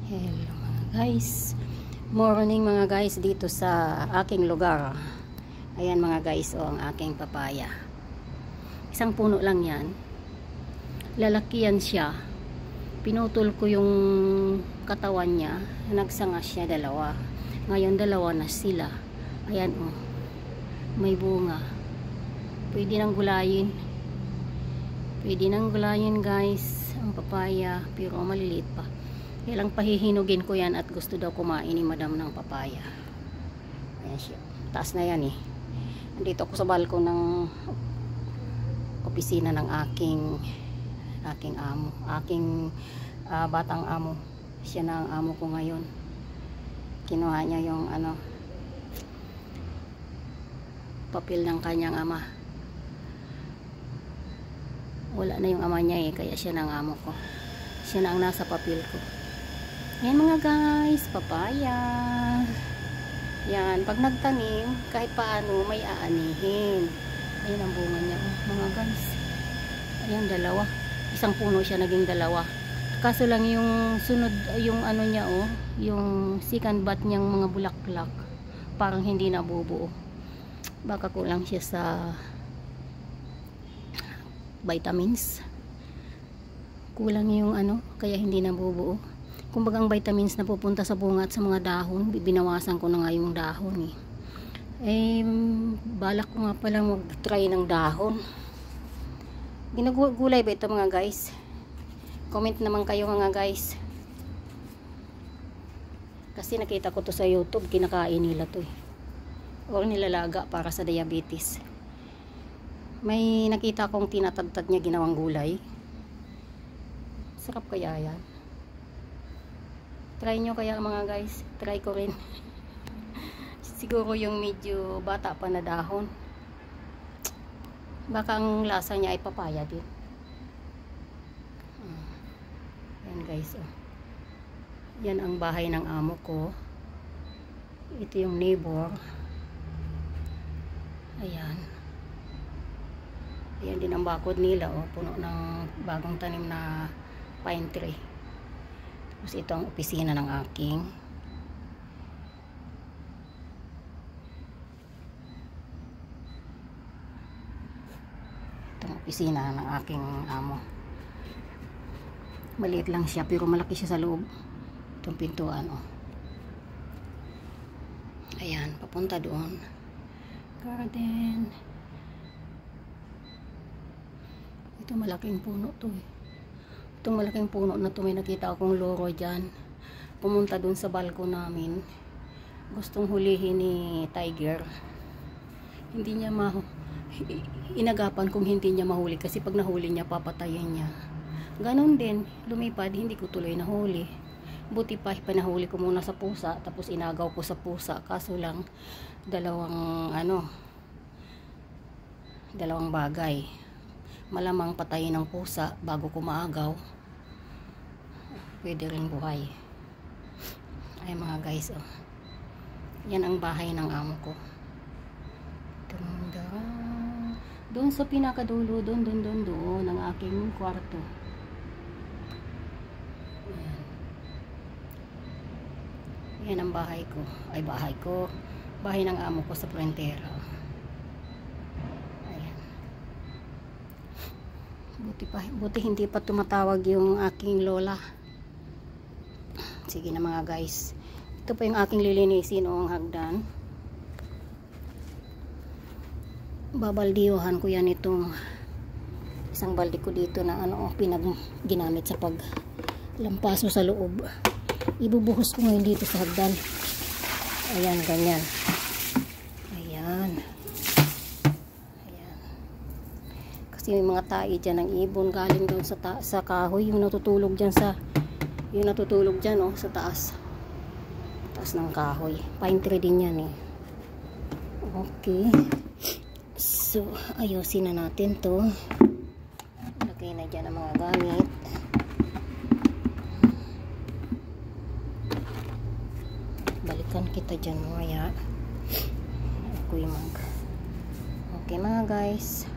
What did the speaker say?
Hello mga guys, morning mga guys dito sa aking lugar. Ayan mga guys, ang aking papaya. Isang puno lang yan, lalaki yan siya. Pinutol ko yung katawan niya, nagsanga siya dalawa. Ngayon dalawa na sila. Ayan may bunga. Pwede nang gulayin, guys ang papaya, pero maliliit pa. Kailang pahihinugin ko yan at gusto daw kumain ni madam ng papaya. Ayan siya. Taas na yan eh. Nandito ako sa balkon ng opisina ng aking amo. Batang amo. Siya na ang amo ko ngayon. Kinuha niya yung papel ng kanyang ama. Wala na yung ama niya eh, kaya siya na ang amo ko. Siya na ang nasa papel ko. Ayan mga guys, papaya. Yan, pag nagtanim, kahit paano may aanihin. Ayan ang bunga niya, mga guys. Ayan, dalawa. Isang puno siya, naging dalawa. Kaso lang yung sunod, yung niya, yung second bat niyang mga bulaklak, parang hindi nabubuo. Baka kulang siya sa vitamins. Kulang yung kaya hindi nabubuo. Kumbaga ang vitamins na pupunta sa bunga at sa mga dahon, binawasan ko na nga yung dahon eh. Balak ko nga pala mag-try ng dahon. Ginagulay ba ito mga guys? Comment naman kayo mga guys. Kasi nakita ko to sa YouTube, kinakain nila to eh. O nilalaga para sa diabetes. May nakita kong tinatadtad niya ginawang gulay. Sarap kaya yan. Try nyo kaya mga guys. Try ko rin. Siguro yung medyo bata pa na dahon. Baka ang lasa niya ay papaya din. Yan guys. Yan ang bahay ng amo ko. Ito yung neighbor. Ayan. Ayan din ang bakod nila. Puno ng bagong tanim na pine tree. Tapos ito ang opisina ng aking amo. Maliit lang siya pero malaki siya sa loob. Itong pintuan ayan, papunta doon. Garden. Ito malaking puno to eh. Itong malaking puno na to, may nakita akong loro dyan. Pumunta dun sa balkon namin. Gustong hulihin ni Tiger. Hindi niya inagapan kung hindi niya mahuli. Kasi pag nahuli niya, papatayin niya. Ganon din, lumipad, hindi ko tuloy nahuli. Buti pa, panahuli ko muna sa pusa. Tapos inagaw ko sa pusa. Kaso lang, dalawang bagay. Malamang patayin ng pusa bago ko maagaw. Pwede rin buhay. Ay mga guys, yan ang bahay ng amo ko. Doon sa pinakadulo, doon ang aking kwarto. Yan ang bahay ko. Bahay ng amo ko sa Frontera. Buti hindi pa tumatawag yung aking lola. Sige na mga guys. Ito pa yung aking lilinisin ang hagdan. Babaldiyuhan ko yan itong isang balde ko dito na ginamit sa paglampaso sa loob. Ibubuhos ko ngayon dito sa hagdan. Ayan, ganyan. May mga tae dyan ng ibon galing doon sa kahoy, yung natutulog dyan sa taas ng kahoy. Pine tree din yan eh. Okay, so ayusin na natin to. Lagay na dyan ang mga gamit. Balikan kita dyan mamaya. Okay mga guys.